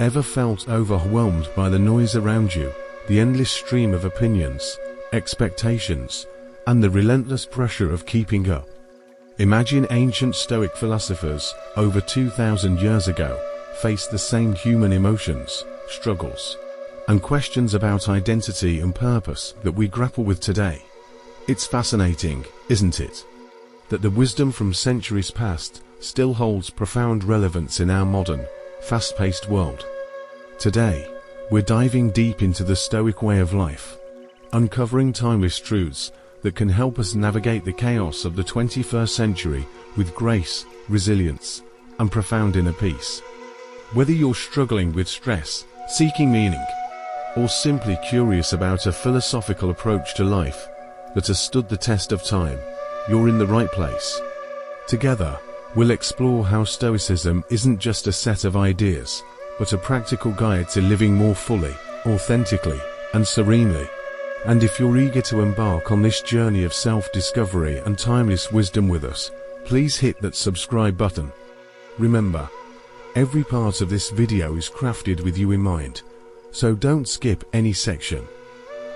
Ever felt overwhelmed by the noise around you, the endless stream of opinions, expectations, and the relentless pressure of keeping up? Imagine ancient Stoic philosophers, over 2,000 years ago, faced the same human emotions, struggles, and questions about identity and purpose that we grapple with today. It's fascinating, isn't it, that the wisdom from centuries past still holds profound relevance in our modern, fast-paced world. Today, we're diving deep into the Stoic way of life, uncovering timeless truths that can help us navigate the chaos of the 21st century with grace, resilience, and profound inner peace. Whether you're struggling with stress, seeking meaning, or simply curious about a philosophical approach to life that has stood the test of time, you're in the right place. Together, we'll explore how Stoicism isn't just a set of ideas, but a practical guide to living more fully, authentically, and serenely. And if you're eager to embark on this journey of self-discovery and timeless wisdom with us, please hit that subscribe button. Remember, every part of this video is crafted with you in mind, so don't skip any section.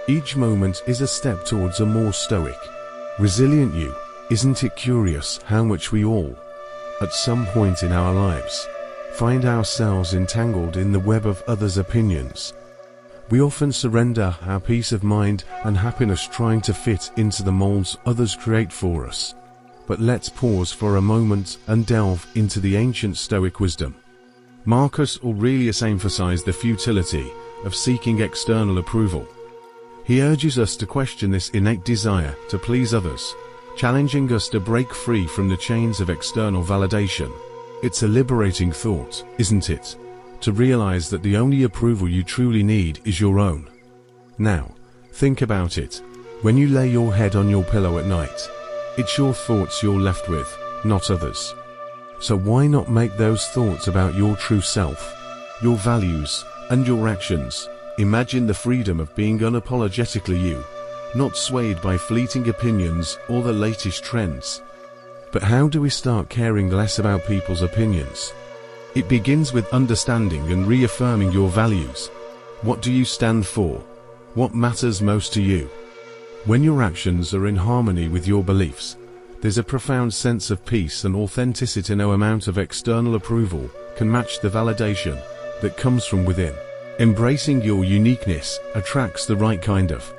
Each moment is a step towards a more stoic, resilient you. Isn't it curious how much we all, at some point in our lives, find ourselves entangled in the web of others' opinions? We often surrender our peace of mind and happiness trying to fit into the molds others create for us. But let's pause for a moment and delve into the ancient Stoic wisdom. Marcus Aurelius emphasized the futility of seeking external approval. He urges us to question this innate desire to please others, challenging us to break free from the chains of external validation. It's a liberating thought, isn't it, to realize that the only approval you truly need is your own. Now, think about it. When you lay your head on your pillow at night, it's your thoughts you're left with, not others. So why not make those thoughts about your true self, your values, and your actions? Imagine the freedom of being unapologetically you, not swayed by fleeting opinions or the latest trends. But how do we start caring less about people's opinions? It begins with understanding and reaffirming your values. What do you stand for? What matters most to you? When your actions are in harmony with your beliefs, there's a profound sense of peace and authenticity. No amount of external approval can match the validation that comes from within. Embracing your uniqueness attracts the right kind of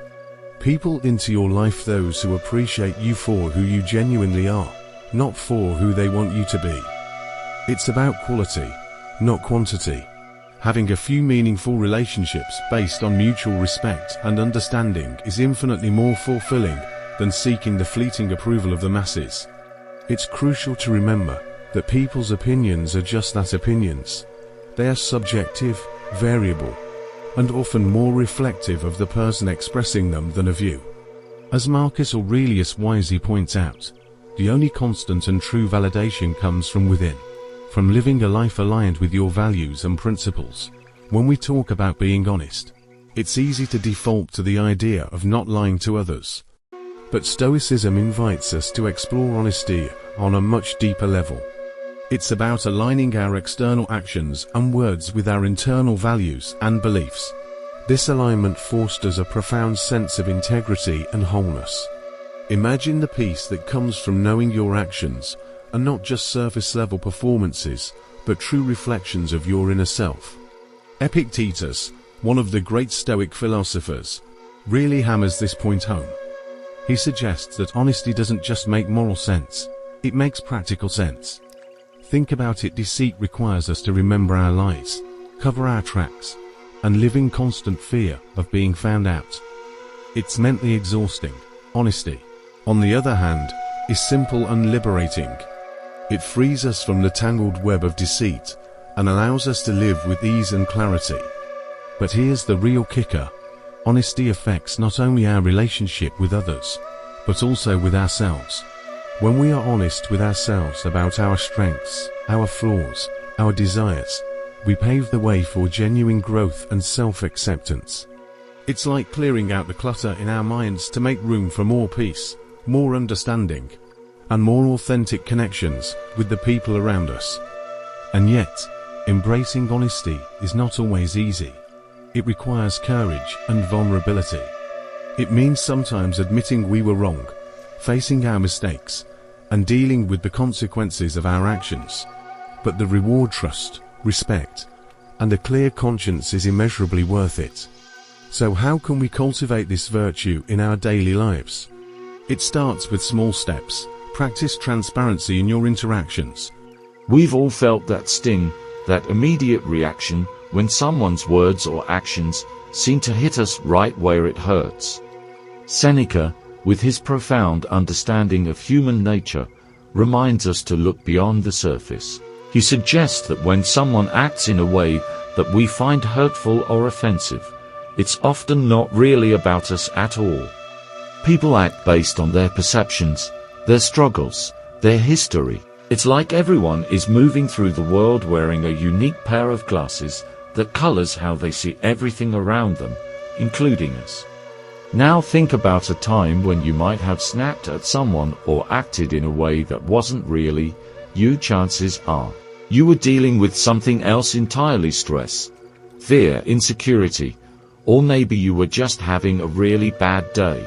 people into your life, those who appreciate you for who you genuinely are, not for who they want you to be. It's about quality, not quantity. Having a few meaningful relationships based on mutual respect and understanding is infinitely more fulfilling than seeking the fleeting approval of the masses. It's crucial to remember that people's opinions are just that, opinions. They are subjective, variable, and often more reflective of the person expressing them than of you. As Marcus Aurelius wisely points out, the only constant and true validation comes from within, from living a life aligned with your values and principles. When we talk about being honest, it's easy to default to the idea of not lying to others. But Stoicism invites us to explore honesty on a much deeper level. It's about aligning our external actions and words with our internal values and beliefs. This alignment fosters a profound sense of integrity and wholeness. Imagine the peace that comes from knowing your actions are not just surface-level performances, but true reflections of your inner self. Epictetus, one of the great Stoic philosophers, really hammers this point home. He suggests that honesty doesn't just make moral sense, it makes practical sense. Think about it. Deceit requires us to remember our lies, cover our tracks, and live in constant fear of being found out. It's mentally exhausting. Honesty, on the other hand, is simple and liberating. It frees us from the tangled web of deceit and allows us to live with ease and clarity. But here's the real kicker. Honesty affects not only our relationship with others, but also with ourselves. When we are honest with ourselves about our strengths, our flaws, our desires, we pave the way for genuine growth and self-acceptance. It's like clearing out the clutter in our minds to make room for more peace, more understanding, and more authentic connections with the people around us. And yet, Embracing honesty is not always easy. It requires courage and vulnerability. It means sometimes admitting we were wrong, facing our mistakes, and dealing with the consequences of our actions. But the reward, trust, respect, and a clear conscience is immeasurably worth it. So how can we cultivate this virtue in our daily lives? It starts with small steps. Practice transparency in your interactions. We've all felt that sting, that immediate reaction when someone's words or actions seem to hit us right where it hurts. Seneca, with his profound understanding of human nature, reminds us to look beyond the surface. He suggests that when someone acts in a way that we find hurtful or offensive, it's often not really about us at all. People act based on their perceptions, their struggles, their history. It's like everyone is moving through the world wearing a unique pair of glasses that colors how they see everything around them, including us. Now think about a time when you might have snapped at someone or acted in a way that wasn't really you. Chances are you were dealing with something else entirely: stress, fear, insecurity, or maybe you were just having a really bad day.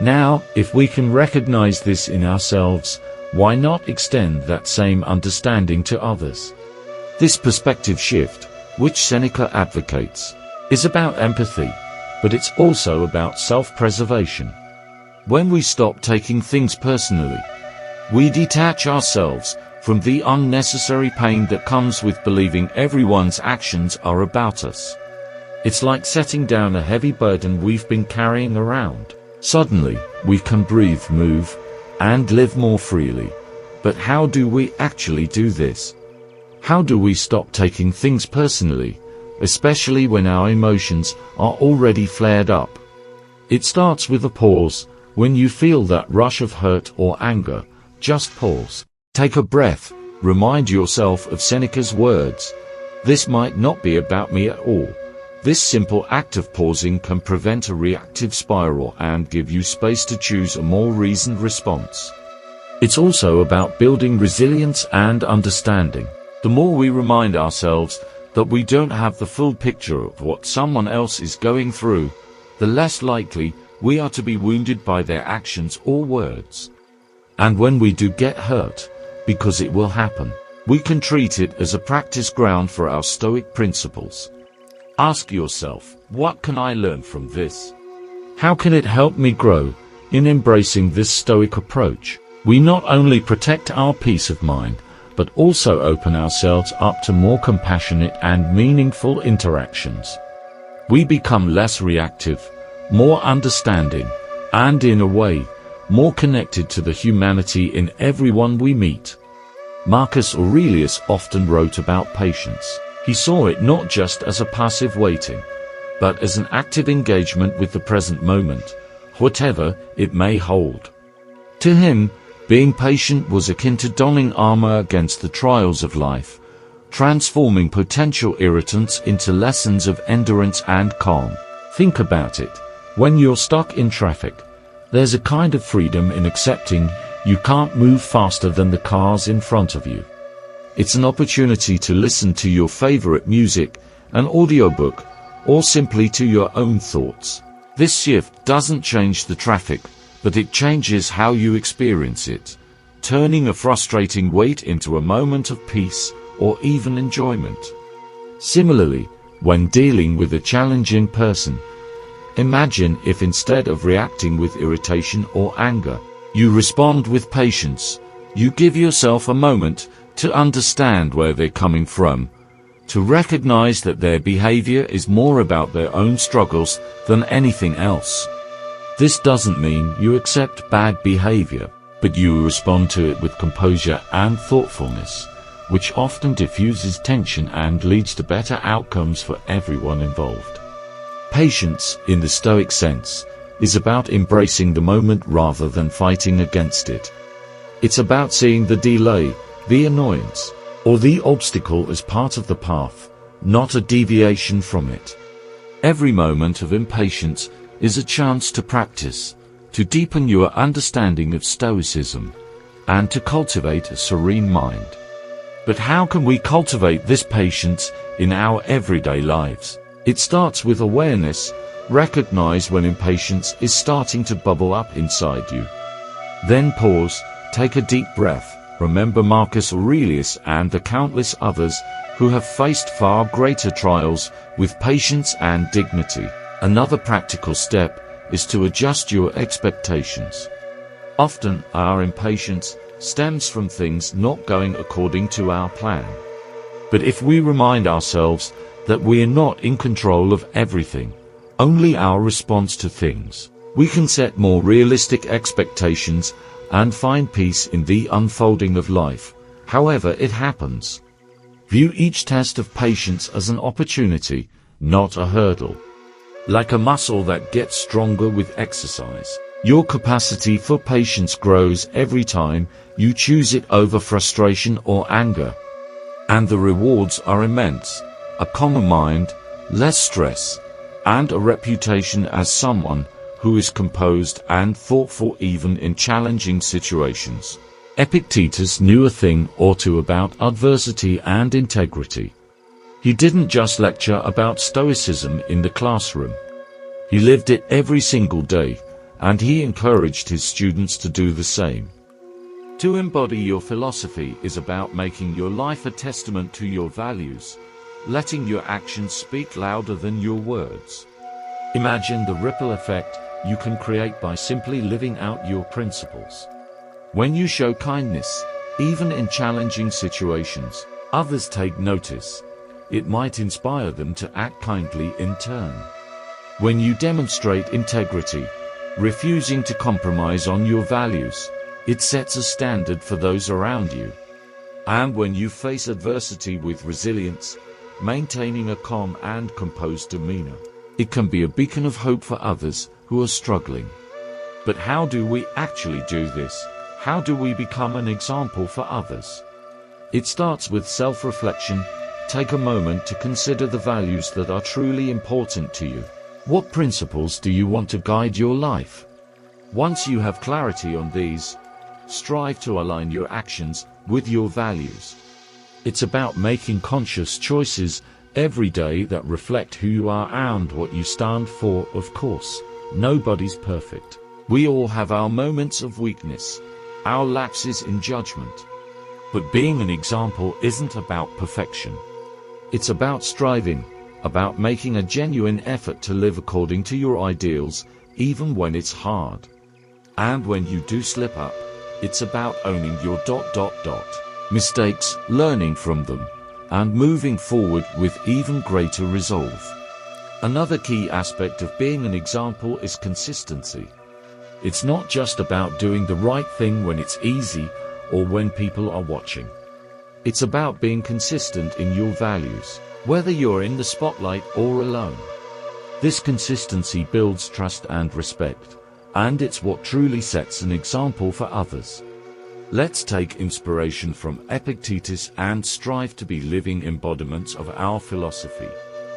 Now, if we can recognize this in ourselves, why not extend that same understanding to others? This perspective shift, which Seneca advocates, is about empathy, but it's also about self-preservation. When we stop taking things personally, we detach ourselves from the unnecessary pain that comes with believing everyone's actions are about us. It's like setting down a heavy burden we've been carrying around. Suddenly, we can breathe, move, and live more freely. But how do we actually do this? How do we stop taking things personally, especially when our emotions are already flared up? It starts with a pause. When you feel that rush of hurt or anger, just pause. Take a breath. Remind yourself of Seneca's words. This might not be about me at all. This simple act of pausing can prevent a reactive spiral and give you space to choose a more reasoned response. It's also about building resilience and understanding. The more we remind ourselves that we don't have the full picture of what someone else is going through, the less likely we are to be wounded by their actions or words. And when we do get hurt, because it will happen, we can treat it as a practice ground for our Stoic principles. Ask yourself, what can I learn from this? How can it help me grow? In embracing this Stoic approach, we not only protect our peace of mind, but also open ourselves up to more compassionate and meaningful interactions. We become less reactive, more understanding, and in a way, more connected to the humanity in everyone we meet. Marcus Aurelius often wrote about patience. He saw it not just as a passive waiting, but as an active engagement with the present moment, whatever it may hold. To him, being patient was akin to donning armor against the trials of life, transforming potential irritants into lessons of endurance and calm. Think about it. When you're stuck in traffic, there's a kind of freedom in accepting you can't move faster than the cars in front of you. It's an opportunity to listen to your favorite music, an audiobook, or simply to your own thoughts. This shift doesn't change the traffic, but it changes how you experience it, turning a frustrating wait into a moment of peace or even enjoyment. Similarly, when dealing with a challenging person, imagine if instead of reacting with irritation or anger, you respond with patience. You give yourself a moment to understand where they're coming from, to recognize that their behavior is more about their own struggles than anything else. This doesn't mean you accept bad behavior, but you respond to it with composure and thoughtfulness, which often diffuses tension and leads to better outcomes for everyone involved. Patience, in the Stoic sense, is about embracing the moment rather than fighting against it. It's about seeing the delay, the annoyance, or the obstacle as part of the path, not a deviation from it. Every moment of impatience is a chance to practice, to deepen your understanding of Stoicism, and to cultivate a serene mind. But how can we cultivate this patience in our everyday lives? It starts with awareness. Recognize when impatience is starting to bubble up inside you. Then pause, take a deep breath. Remember Marcus Aurelius and the countless others who have faced far greater trials with patience and dignity. Another practical step is to adjust your expectations. Often, our impatience stems from things not going according to our plan. But if we remind ourselves that we are not in control of everything, only our response to things, we can set more realistic expectations and find peace in the unfolding of life, however it happens. View each test of patience as an opportunity, not a hurdle. Like a muscle that gets stronger with exercise, your capacity for patience grows every time you choose it over frustration or anger. And the rewards are immense: a calmer mind, less stress, and a reputation as someone who is composed and thoughtful even in challenging situations. Epictetus knew a thing or two about adversity and integrity. He didn't just lecture about stoicism in the classroom. He lived it every single day, and he encouraged his students to do the same. To embody your philosophy is about making your life a testament to your values, letting your actions speak louder than your words. Imagine the ripple effect you can create by simply living out your principles. When you show kindness, even in challenging situations, others take notice. It might inspire them to act kindly in turn. When you demonstrate integrity, refusing to compromise on your values, it sets a standard for those around you. And when you face adversity with resilience, maintaining a calm and composed demeanor, it can be a beacon of hope for others who are struggling. But how do we actually do this? How do we become an example for others? It starts with self-reflection. Take a moment to consider the values that are truly important to you. What principles do you want to guide your life? Once you have clarity on these, strive to align your actions with your values. It's about making conscious choices every day that reflect who you are and what you stand for. Of course, nobody's perfect. We all have our moments of weakness, our lapses in judgment. But being an example isn't about perfection. It's about striving, about making a genuine effort to live according to your ideals, even when it's hard. And when you do slip up, it's about owning your mistakes, learning from them, and moving forward with even greater resolve. Another key aspect of being an example is consistency. It's not just about doing the right thing when it's easy or when people are watching. It's about being consistent in your values, whether you're in the spotlight or alone. This consistency builds trust and respect, and it's what truly sets an example for others. Let's take inspiration from Epictetus and strive to be living embodiments of our philosophy.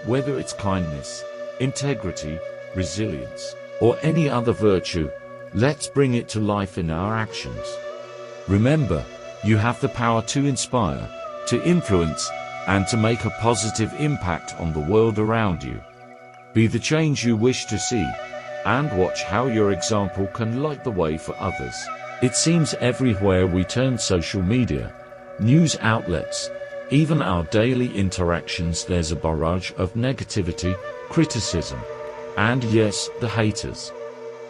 Whether it's kindness, integrity, resilience, or any other virtue, let's bring it to life in our actions. Remember, you have the power to inspire, to influence, and to make a positive impact on the world around you. Be the change you wish to see, and watch how your example can light the way for others. It seems everywhere we turn, social media, news outlets, even our daily interactions, there's a barrage of negativity, criticism, and yes, the haters.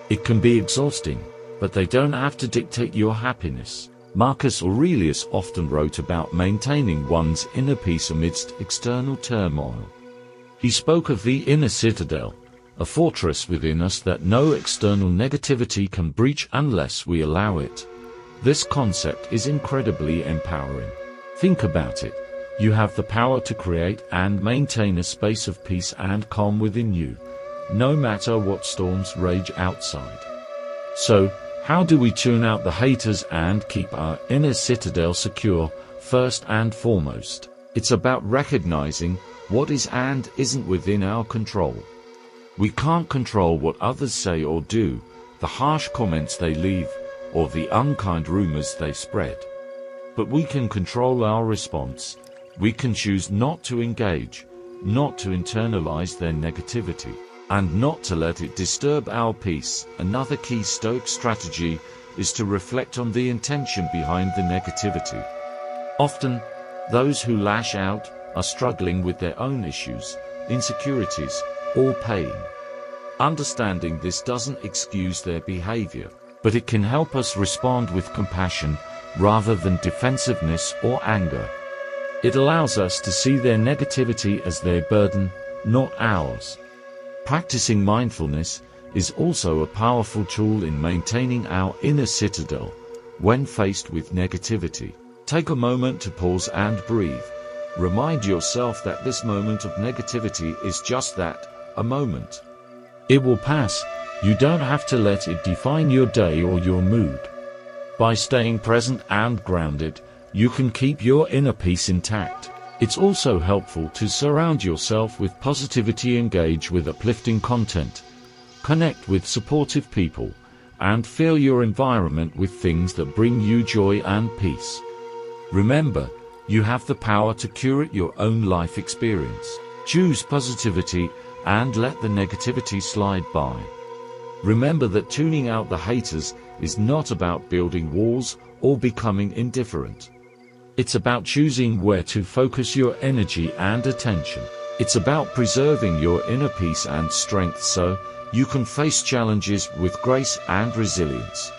It can be exhausting, but they don't have to dictate your happiness. Marcus Aurelius often wrote about maintaining one's inner peace amidst external turmoil. He spoke of the inner citadel, a fortress within us that no external negativity can breach unless we allow it. This concept is incredibly empowering. Think about it. You have the power to create and maintain a space of peace and calm within you, no matter what storms rage outside. So, how do we tune out the haters and keep our inner citadel secure? First and foremost, it's about recognizing what is and isn't within our control. We can't control what others say or do, the harsh comments they leave, or the unkind rumors they spread. But we can control our response. We can choose not to engage, not to internalize their negativity, and not to let it disturb our peace. Another key Stoic strategy is to reflect on the intention behind the negativity. Often, those who lash out are struggling with their own issues, insecurities, or pain. Understanding this doesn't excuse their behavior, but it can help us respond with compassion rather than defensiveness or anger. It allows us to see their negativity as their burden, not ours. Practicing mindfulness is also a powerful tool in maintaining our inner citadel when faced with negativity. Take a moment to pause and breathe. Remind yourself that this moment of negativity is just that, a moment. It will pass. You don't have to let it define your day or your mood. By staying present and grounded, you can keep your inner peace intact. It's also helpful to surround yourself with positivity, engage with uplifting content, connect with supportive people, and fill your environment with things that bring you joy and peace. Remember, you have the power to curate your own life experience. Choose positivity and let the negativity slide by. Remember that tuning out the haters is not about building walls or becoming indifferent. It's about choosing where to focus your energy and attention. It's about preserving your inner peace and strength so you can face challenges with grace and resilience.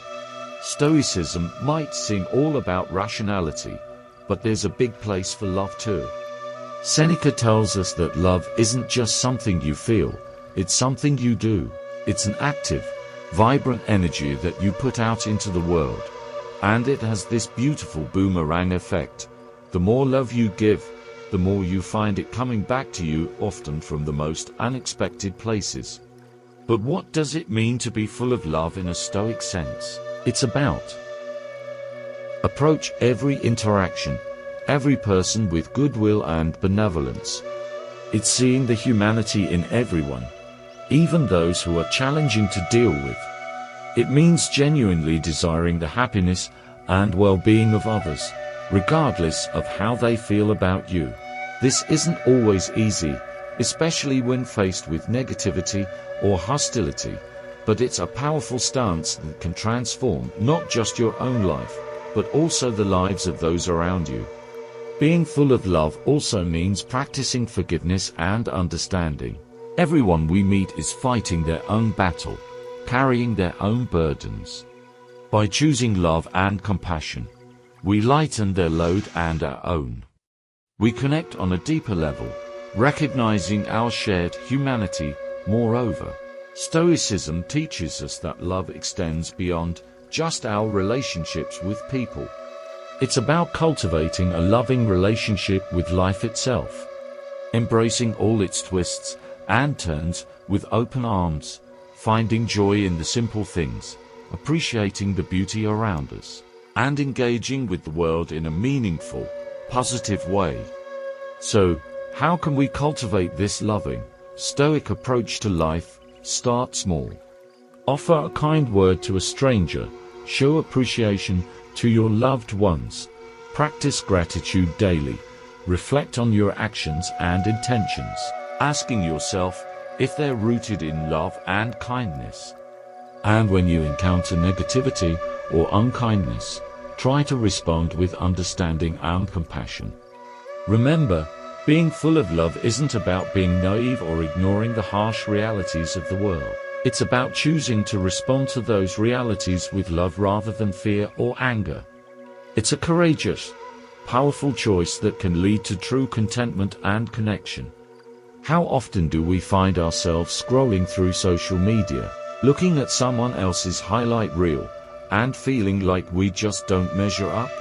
Stoicism might seem all about rationality, but there's a big place for love too. Seneca tells us that love isn't just something you feel, it's something you do. It's an active, vibrant energy that you put out into the world. And it has this beautiful boomerang effect. The more love you give, the more you find it coming back to you, often from the most unexpected places. But what does it mean to be full of love in a Stoic sense? It's about approach every interaction, every person with goodwill and benevolence. It's seeing the humanity in everyone, even those who are challenging to deal with. It means genuinely desiring the happiness and well-being of others, regardless of how they feel about you. This isn't always easy, especially when faced with negativity or hostility, but it's a powerful stance that can transform not just your own life, but also the lives of those around you. Being full of love also means practicing forgiveness and understanding. Everyone we meet is fighting their own battle, carrying their own burdens. By choosing love and compassion, we lighten their load and our own. We connect on a deeper level, recognizing our shared humanity. Moreover, Stoicism teaches us that love extends beyond just our relationships with people. It's about cultivating a loving relationship with life itself, embracing all its twists and turns with open arms, finding joy in the simple things, appreciating the beauty around us, and engaging with the world in a meaningful, positive way. So, how can we cultivate this loving, Stoic approach to life? Start small. Offer a kind word to a stranger, show appreciation to your loved ones, practice gratitude daily, reflect on your actions and intentions, asking yourself if they're rooted in love and kindness. And when you encounter negativity or unkindness, try to respond with understanding and compassion. Remember, being full of love isn't about being naive or ignoring the harsh realities of the world. It's about choosing to respond to those realities with love rather than fear or anger. It's a courageous, powerful choice that can lead to true contentment and connection. How often do we find ourselves scrolling through social media, looking at someone else's highlight reel, and feeling like we just don't measure up?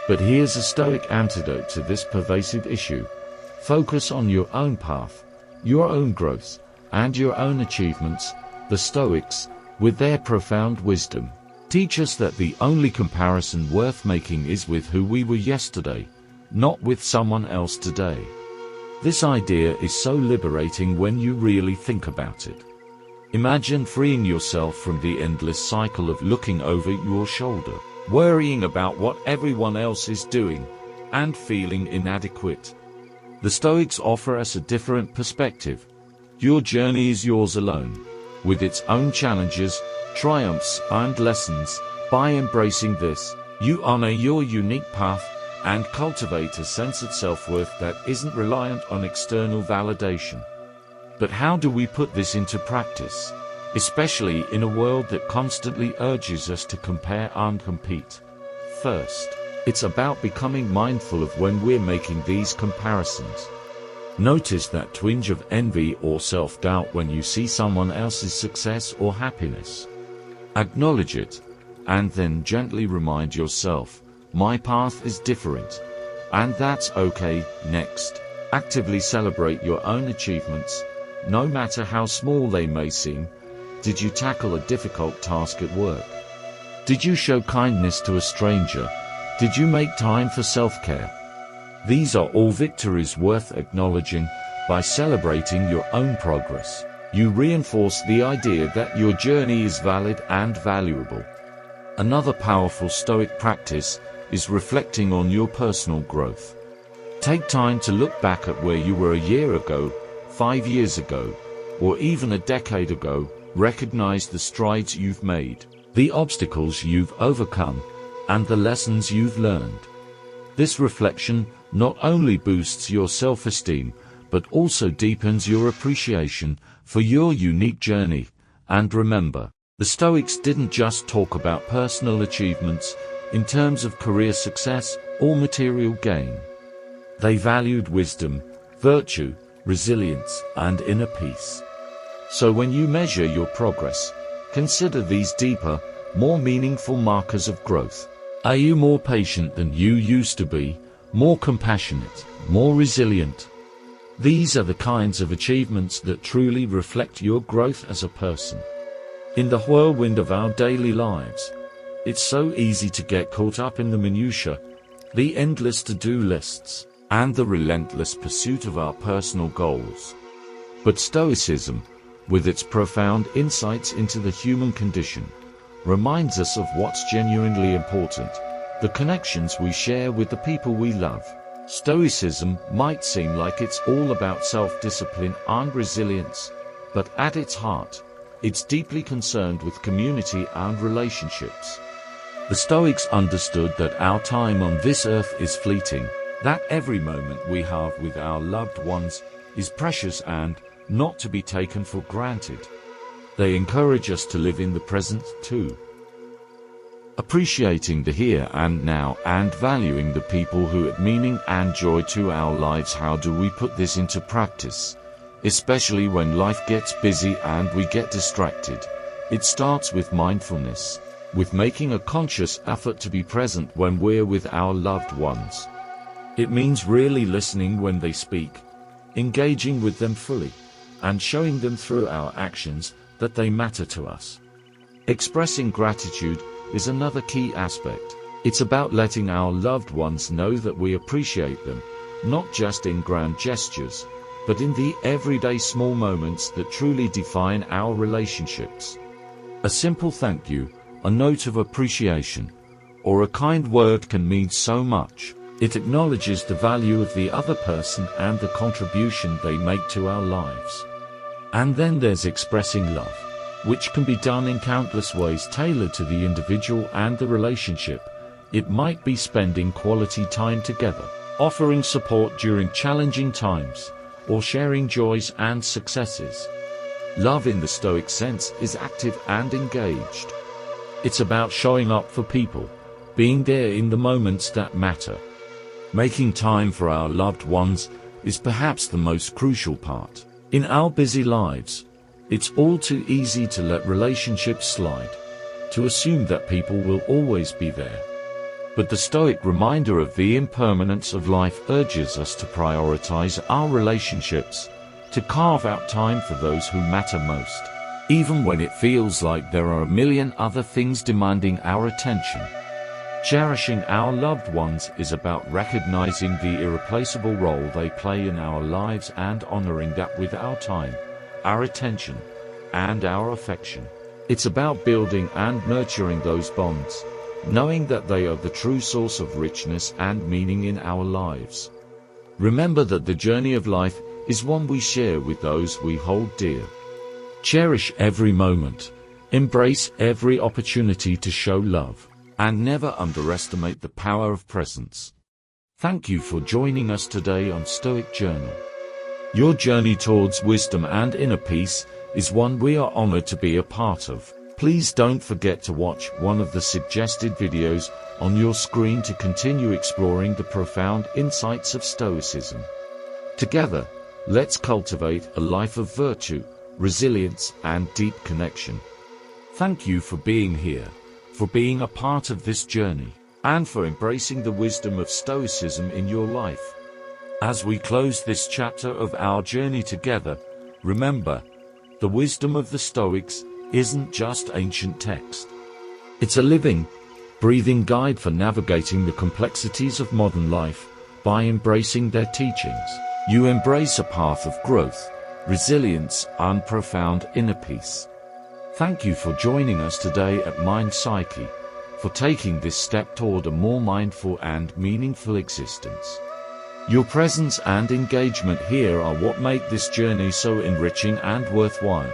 But here's a Stoic antidote to this pervasive issue. Focus on your own path, your own growth, and your own achievements. The Stoics, with their profound wisdom, teach us that the only comparison worth making is with who we were yesterday, not with someone else today. This idea is so liberating when you really think about it. Imagine freeing yourself from the endless cycle of looking over your shoulder. worrying about what everyone else is doing, and feeling inadequate. The Stoics offer us a different perspective. Your journey is yours alone, with its own challenges, triumphs, and lessons. By embracing this, you honor your unique path and cultivate a sense of self-worth that isn't reliant on external validation. But how do we put this into practice, especially in a world that constantly urges us to compare and compete? First, it's about becoming mindful of when we're making these comparisons. Notice that twinge of envy or self-doubt when you see someone else's success or happiness. Acknowledge it, and then gently remind yourself, my path is different, and that's okay. Next, actively celebrate your own achievements, no matter how small they may seem. Did you tackle a difficult task at work? Did you show kindness to a stranger? Did you make time for self-care? These are all victories worth acknowledging. By celebrating your own progress, you reinforce the idea that your journey is valid and valuable. Another powerful Stoic practice is reflecting on your personal growth. Take time to look back at where you were a year ago, 5 years ago, or even a decade ago. Recognize the strides you've made, the obstacles you've overcome, and the lessons you've learned. This reflection not only boosts your self-esteem, but also deepens your appreciation for your unique journey. And remember, the Stoics didn't just talk about personal achievements in terms of career success or material gain. They valued wisdom, virtue, resilience, and inner peace. So when you measure your progress, consider these deeper, more meaningful markers of growth. Are you more patient than you used to be, more compassionate, more resilient? These are the kinds of achievements that truly reflect your growth as a person. In the whirlwind of our daily lives, it's so easy to get caught up in the minutiae, the endless to-do lists, and the relentless pursuit of our personal goals. But Stoicism, with its profound insights into the human condition, reminds us of what's genuinely important, the connections we share with the people we love. Stoicism might seem like it's all about self-discipline and resilience, but at its heart, it's deeply concerned with community and relationships. The Stoics understood that our time on this earth is fleeting, that every moment we have with our loved ones is precious and not to be taken for granted. They encourage us to live in the present too, appreciating the here and now and valuing the people who add meaning and joy to our lives. How do we put this into practice, especially when life gets busy and we get distracted? It starts with mindfulness, with making a conscious effort to be present when we're with our loved ones. It means really listening when they speak, engaging with them fully, and showing them through our actions that they matter to us. Expressing gratitude is another key aspect. It's about letting our loved ones know that we appreciate them, not just in grand gestures, but in the everyday small moments that truly define our relationships. A simple thank you, a note of appreciation, or a kind word can mean so much. It acknowledges the value of the other person and the contribution they make to our lives. And then there's expressing love, which can be done in countless ways tailored to the individual and the relationship. It might be spending quality time together, offering support during challenging times, or sharing joys and successes. Love in the Stoic sense is active and engaged. It's about showing up for people, being there in the moments that matter. Making time for our loved ones is perhaps the most crucial part. In our busy lives, it's all too easy to let relationships slide, to assume that people will always be there. But the Stoic reminder of the impermanence of life urges us to prioritize our relationships, to carve out time for those who matter most, even when it feels like there are a million other things demanding our attention. Cherishing our loved ones is about recognizing the irreplaceable role they play in our lives and honoring that with our time, our attention, and our affection. It's about building and nurturing those bonds, knowing that they are the true source of richness and meaning in our lives. Remember that the journey of life is one we share with those we hold dear. Cherish every moment, embrace every opportunity to show love, and never underestimate the power of presence. Thank you for joining us today on Stoic Journal. Your journey towards wisdom and inner peace is one we are honored to be a part of. Please don't forget to watch one of the suggested videos on your screen to continue exploring the profound insights of Stoicism. Together, let's cultivate a life of virtue, resilience, and deep connection. Thank you for being here, for being a part of this journey, and for embracing the wisdom of Stoicism in your life. As we close this chapter of our journey together, remember, the wisdom of the Stoics isn't just ancient text. It's a living, breathing guide for navigating the complexities of modern life. By embracing their teachings, you embrace a path of growth, resilience, and profound inner peace. Thank you for joining us today at Mind Psyche, for taking this step toward a more mindful and meaningful existence. Your presence and engagement here are what make this journey so enriching and worthwhile.